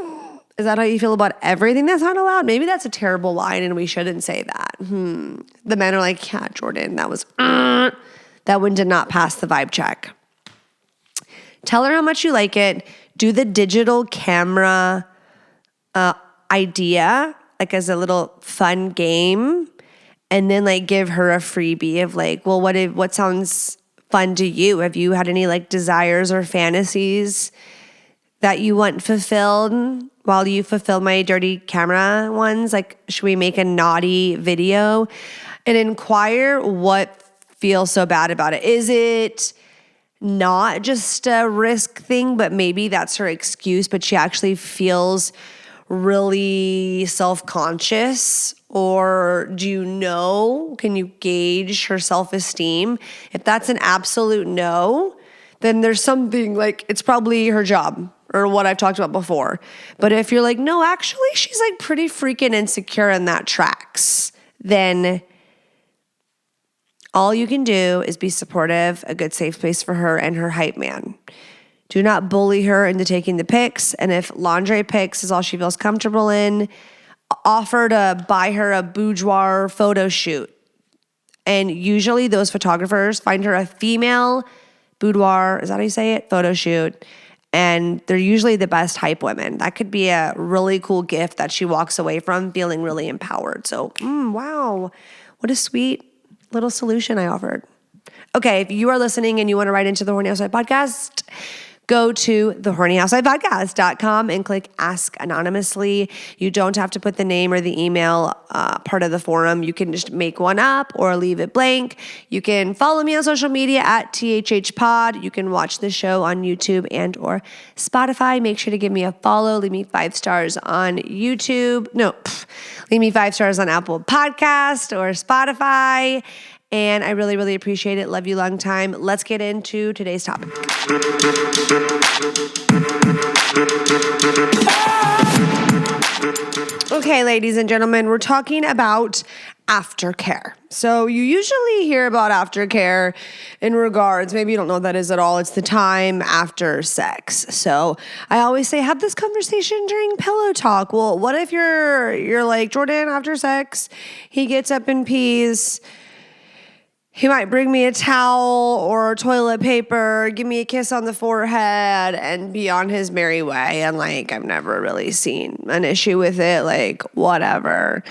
is that how you feel about everything that's not allowed? Maybe that's a terrible line and we shouldn't say that. The men are like, yeah, Jordan, that one did not pass the vibe check. Tell her how much you like it. Do the digital camera idea, like as a little fun game. And then like give her a freebie of like, well, what sounds fun to you? Have you had any like desires or fantasies that you want fulfilled while you fulfill my dirty camera ones? Like, should we make a naughty video? And inquire what feels so bad about it. Is it not just a risk thing, but maybe that's her excuse, but she actually feels really self-conscious? Or do you know, can you gauge her self-esteem? If that's an absolute no, then there's something like, it's probably her job or what I've talked about before. But if you're like, no, actually she's like pretty freaking insecure and that tracks, then all you can do is be supportive, a good safe space for her and her hype man. Do not bully her into taking the pics. And if lingerie pics is all she feels comfortable in, offer to buy her a boudoir photo shoot. And usually those photographers find her a female boudoir, is that how you say it? Photo shoot. And they're usually the best hype women. That could be a really cool gift that she walks away from feeling really empowered. So, wow, what a sweet little solution I offered. Okay, if you are listening and you want to write into the Horny Housewife Podcast, go to thehornyhousewifepodcast.com and click Ask Anonymously. You don't have to put the name or the email part of the forum. You can just make one up or leave it blank. You can follow me on social media at THHpod. You can watch the show on YouTube and or Spotify. Make sure to give me a follow. Leave me 5 stars on YouTube. Leave me 5 stars on Apple Podcast or Spotify. And I really, really appreciate it. Love you long time. Let's get into today's topic. Okay, ladies and gentlemen, we're talking about aftercare. So you usually hear about aftercare in regards, maybe you don't know what that is at all. It's the time after sex. So I always say, have this conversation during pillow talk. Well, what if you're like, Jordan, after sex, he gets up and pees. He might bring me a towel or toilet paper, give me a kiss on the forehead, and be on his merry way. And like, I've never really seen an issue with it. Like, whatever.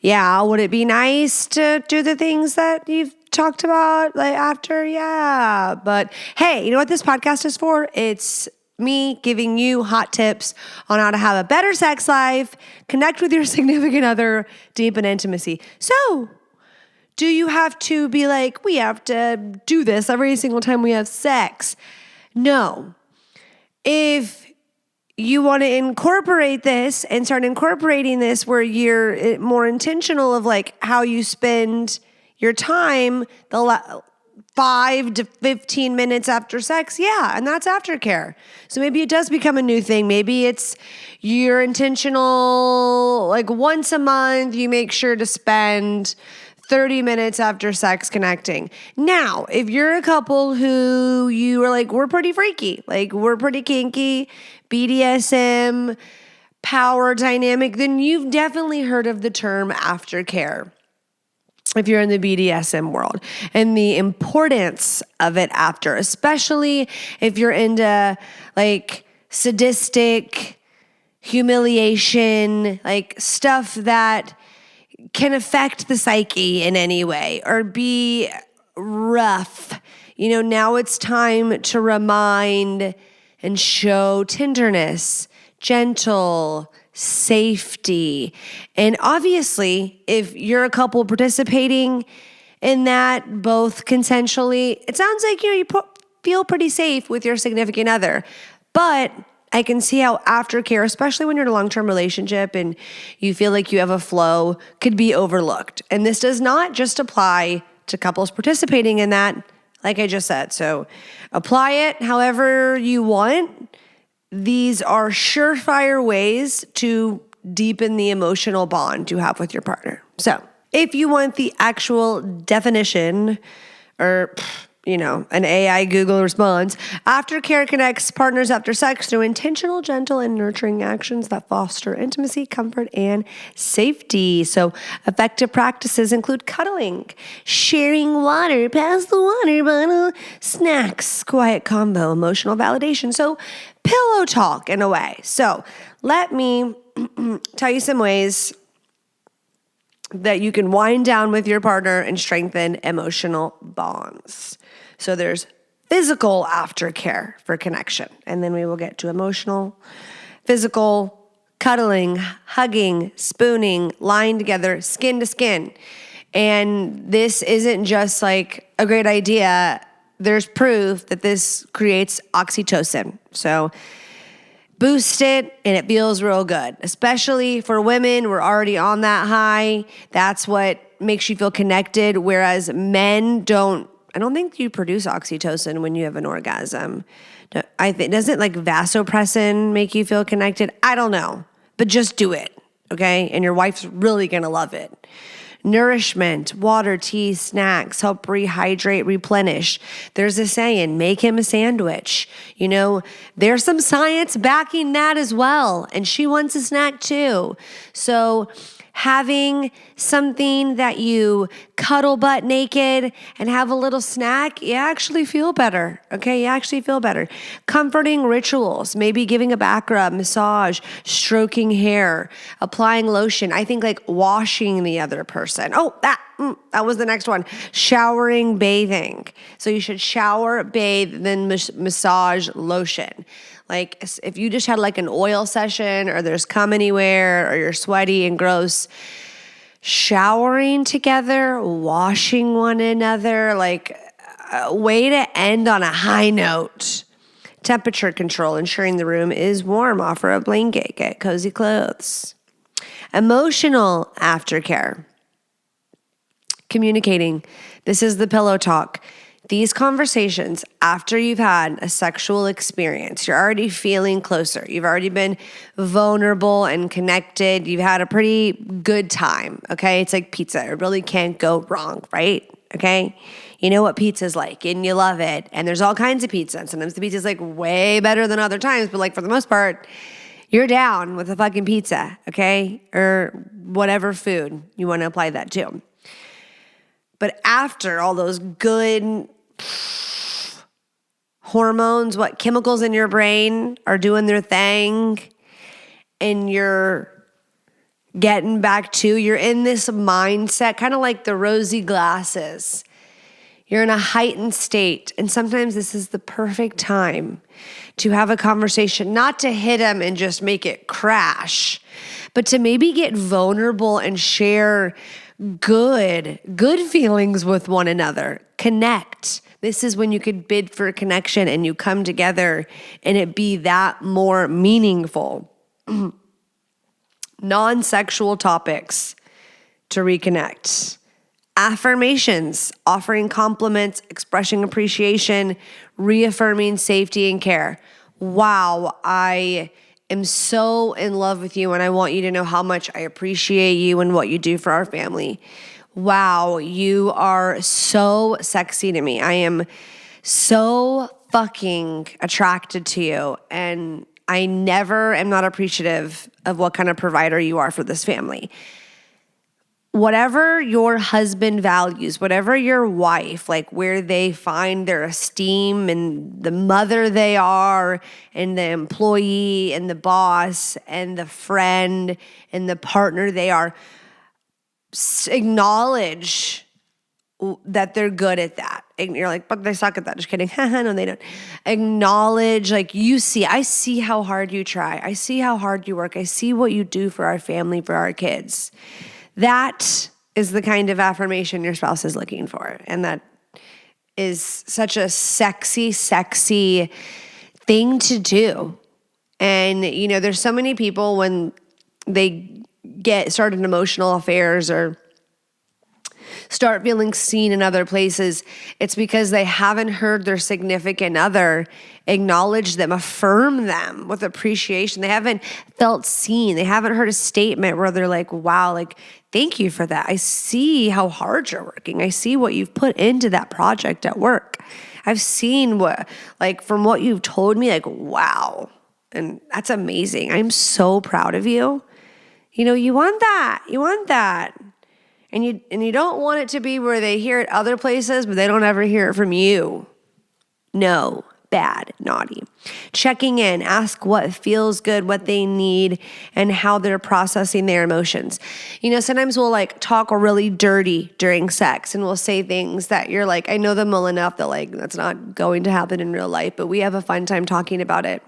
Yeah, would it be nice to do the things that you've talked about like after? Yeah. But hey, you know what this podcast is for? It's me giving you hot tips on how to have a better sex life, connect with your significant other, deepen intimacy. So, do you have to be like, we have to do this every single time we have sex? No. If you want to incorporate this and start incorporating this where you're more intentional of like how you spend your time the 5 to 15 minutes after sex, yeah, and that's aftercare. So maybe it does become a new thing. Maybe it's you're intentional, like once a month, you make sure to spend 30 minutes after sex connecting. Now, if you're a couple who you are like, we're pretty freaky, like we're pretty kinky, BDSM, power dynamic, then you've definitely heard of the term aftercare. If you're in the BDSM world and the importance of it after, especially if you're into like sadistic humiliation, like stuff that can affect the psyche in any way or be rough. You know, now it's time to remind and show tenderness, gentle, safety. And obviously, if you're a couple participating in that both consensually, it sounds like you feel pretty safe with your significant other. But I can see how aftercare, especially when you're in a long-term relationship and you feel like you have a flow, could be overlooked. And this does not just apply to couples participating in that, like I just said. So apply it however you want. These are surefire ways to deepen the emotional bond you have with your partner. So if you want the actual definition or an AI Google response. Aftercare connects partners after sex through intentional, gentle, and nurturing actions that foster intimacy, comfort, and safety. So effective practices include cuddling, sharing water, pass the water bottle, snacks, quiet combo, emotional validation. So pillow talk in a way. So let me tell you some ways that you can wind down with your partner and strengthen emotional bonds. So there's physical aftercare for connection, and then we will get to emotional, physical, cuddling, hugging, spooning, lying together, skin to skin. And this isn't just like a great idea. There's proof that this creates oxytocin. So boost it, and it feels real good. Especially for women, we're already on that high. That's what makes you feel connected, whereas men don't. I don't think you produce oxytocin when you have an orgasm. Doesn't like vasopressin make you feel connected? I don't know, but just do it, okay? And your wife's really gonna love it. Nourishment, water, tea, snacks help rehydrate, replenish. There's a saying, make him a sandwich. There's some science backing that as well. And she wants a snack too. So having something that you cuddle butt naked and have a little snack, you actually feel better, okay? You actually feel better. Comforting rituals, maybe giving a back rub, massage, stroking hair, applying lotion. I think like washing the other person. Oh, that was the next one. Showering, bathing. So you should shower, bathe, then massage, lotion. Like if you just had like an oil session or there's cum anywhere or you're sweaty and gross, showering together, washing one another, like a way to end on a high note. Temperature control, ensuring the room is warm. Offer a blanket, get cozy clothes. Emotional aftercare. Communicating. This is the pillow talk. These conversations, after you've had a sexual experience, you're already feeling closer. You've already been vulnerable and connected. You've had a pretty good time, okay? It's like pizza. It really can't go wrong, right? Okay? You know what pizza's like, and you love it. And there's all kinds of pizza. And sometimes the pizza's like way better than other times, but like for the most part, you're down with a fucking pizza, okay? Or whatever food you want to apply that to. But after all those good hormones, what chemicals in your brain are doing their thing, and you're getting back to, you're in this mindset, kind of like the rosy glasses. You're in a heightened state, and sometimes this is the perfect time to have a conversation, not to hit them and just make it crash, but to maybe get vulnerable and share good feelings with one another. Connect. This is when you could bid for connection and you come together and it be that more meaningful. Non-sexual topics to reconnect. Affirmations, offering compliments, expressing appreciation, reaffirming safety and care. Wow, I am so in love with you and I want you to know how much I appreciate you and what you do for our family. Wow, you are so sexy to me. I am so fucking attracted to you, and I never am not appreciative of what kind of provider you are for this family. Whatever your husband values, whatever your wife, like where they find their esteem and the mother they are and the employee and the boss and the friend and the partner they are, acknowledge that they're good at that. And you're like, but they suck at that. Just kidding. No, they don't. Acknowledge, like I see how hard you try. I see how hard you work. I see what you do for our family, for our kids. That is the kind of affirmation your spouse is looking for. And that is such a sexy, sexy thing to do. And, there's so many people when they get started emotional affairs or start feeling seen in other places, it's because they haven't heard their significant other acknowledge them, affirm them with appreciation. They haven't felt seen. They haven't heard a statement where they're like, wow, like, thank you for that. I see how hard you're working. I see what you've put into that project at work. I've seen what, like, from what you've told me, like, wow. And that's amazing. I'm so proud of you. You know, you want that. You want that. And you don't want it to be where they hear it other places, but they don't ever hear it from you. No, bad, naughty. Checking in, ask what feels good, what they need, and how they're processing their emotions. You know, sometimes we'll like talk really dirty during sex, and we'll say things that you're like, I know them well enough that like that's not going to happen in real life, but we have a fun time talking about it.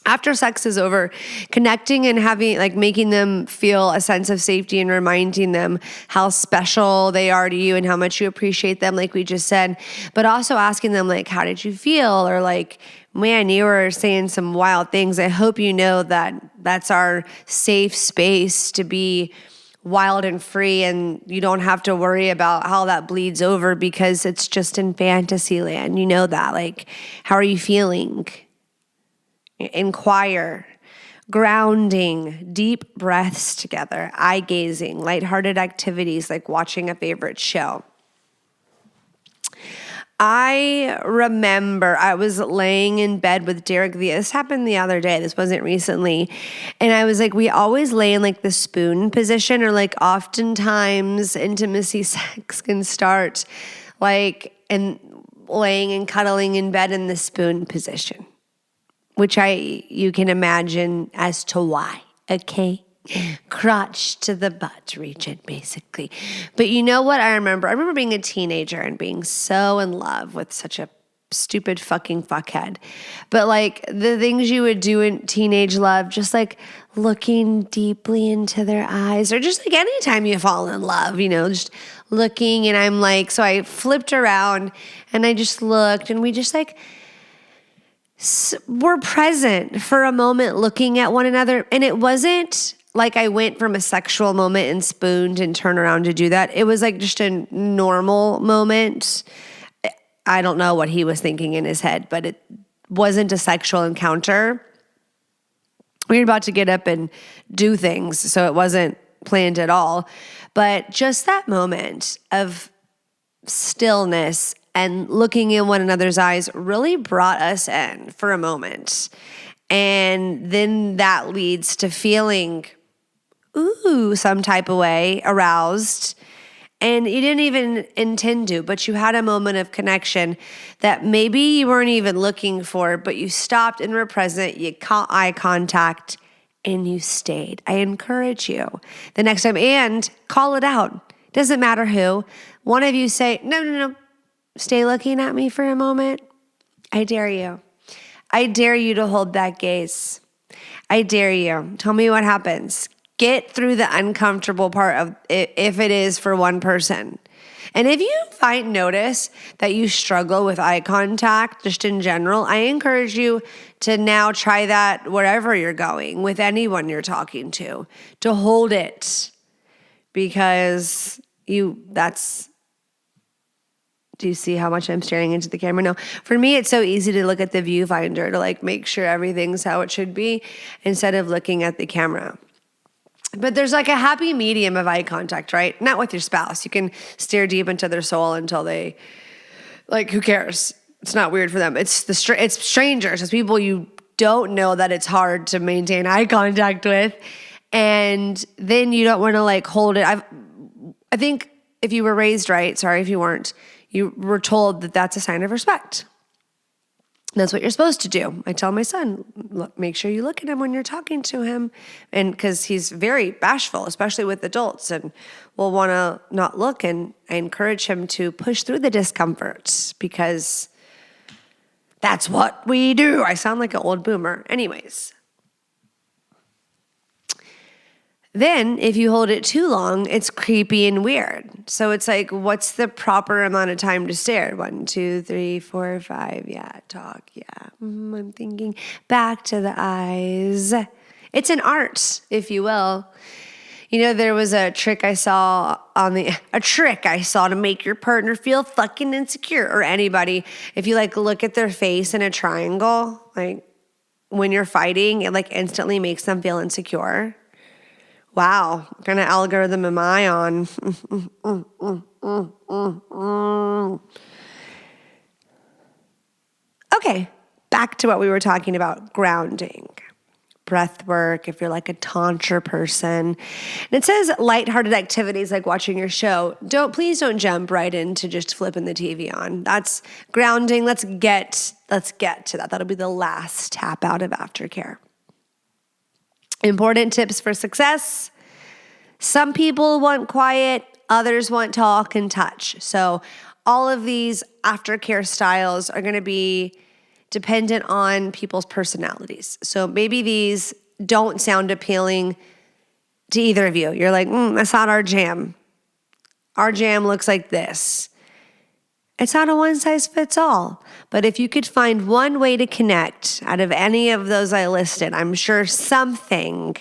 After sex is over, connecting and having, like, making them feel a sense of safety and reminding them how special they are to you and how much you appreciate them, like we just said, but also asking them, like, how did you feel? Or like, man, you were saying some wild things. I hope you know that that's our safe space to be wild and free, and you don't have to worry about how that bleeds over because it's just in fantasy land. You know that. Like, how are you feeling? Inquire, grounding, deep breaths together, eye gazing, lighthearted activities like watching a favorite show. I remember I was laying in bed with Derek. This happened the other day. This wasn't recently. And I was like, we always lay in like the spoon position, or like oftentimes intimacy sex can start like and laying and cuddling in bed in the spoon position, which you can imagine as to why, okay? Crotch to the butt region, basically. But you know what I remember? I remember being a teenager and being so in love with such a stupid fucking fuckhead. But like the things you would do in teenage love, just like looking deeply into their eyes, or just like anytime you fall in love, you know, just looking. And I'm like, so I flipped around and I just looked, and we just like, we're present for a moment looking at one another. And it wasn't like I went from a sexual moment and spooned and turned around to do that. It was like just a normal moment. I don't know what he was thinking in his head, but it wasn't a sexual encounter. We were about to get up and do things, so it wasn't planned at all. But just that moment of stillness and looking in one another's eyes really brought us in for a moment. And then that leads to feeling, some type of way, aroused. And you didn't even intend to, but you had a moment of connection that maybe you weren't even looking for, but you stopped and were present, you caught eye contact, and you stayed. I encourage you the next time, and call it out. Doesn't matter who. One of you say, no. Stay looking at me for a moment. I dare you. I dare you to hold that gaze. I dare you. Tell me what happens. Get through the uncomfortable part of it, if it is for one person. And if you notice that you struggle with eye contact just in general, I encourage you to now try that wherever you're going, with anyone you're talking to hold it, because do you see how much I'm staring into the camera? No. For me, it's so easy to look at the viewfinder to like make sure everything's how it should be instead of looking at the camera. But there's like a happy medium of eye contact, right? Not with your spouse. You can stare deep into their soul until they, like, who cares? It's not weird for them. It's strangers. It's people you don't know that it's hard to maintain eye contact with. And then you don't want to like hold it. I think if you were raised right, sorry if you weren't, you were told that that's a sign of respect. That's what you're supposed to do. I tell my son, make sure you look at him when you're talking to him. And because he's very bashful, especially with adults, and will want to not look. And I encourage him to push through the discomfort, because that's what we do. I sound like an old boomer. Anyways. Then if you hold it too long, it's creepy and weird. So it's like, what's the proper amount of time to stare? 1, 2, 3, 4, 5. Yeah, talk. Yeah. I'm thinking back to the eyes. It's an art, if you will. There was a trick I saw to make your partner feel fucking insecure, or anybody. If you look at their face in a triangle, when you're fighting, it instantly makes them feel insecure. Wow, what kind of algorithm am I on? Okay, back to what we were talking about, grounding. Breath work, if you're a tantra person. And it says lighthearted activities like watching your show. Please don't jump right into just flipping the TV on. That's grounding. Let's get to that. That'll be the last tap out of Aftercare. Important tips for success. Some people want quiet, others want talk and touch. So all of these Aftercare styles are going to be dependent on people's personalities. So maybe these don't sound appealing to either of you. You're that's not our jam. Our jam looks like this. It's not a one size fits all. But if you could find one way to connect out of any of those I listed, I'm sure something,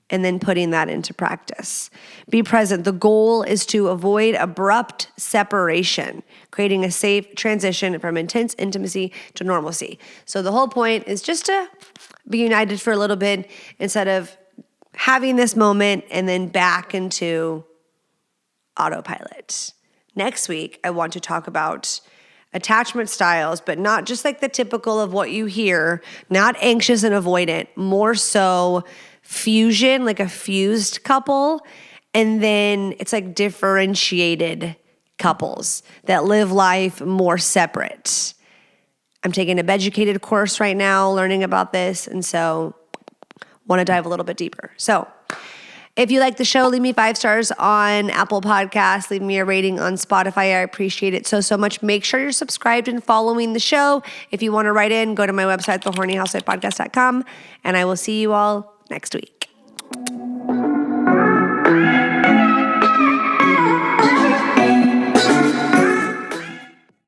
and then putting that into practice. Be present. The goal is to avoid abrupt separation, creating a safe transition from intense intimacy to normalcy. So the whole point is just to be united for a little bit instead of having this moment and then back into autopilot. Next week, I want to talk about attachment styles, but not just the typical of what you hear, not anxious and avoidant, more so fusion, a fused couple, and then it's differentiated couples that live life more separate. I'm taking a Beducated course right now, learning about this, and so want to dive a little bit deeper. So if you like the show, leave me 5 stars on Apple Podcasts. Leave me a rating on Spotify. I appreciate it so much. Make sure you're subscribed and following the show. If you want to write in, go to my website, thehornyhousewifepodcast.com, and I will see you all next week.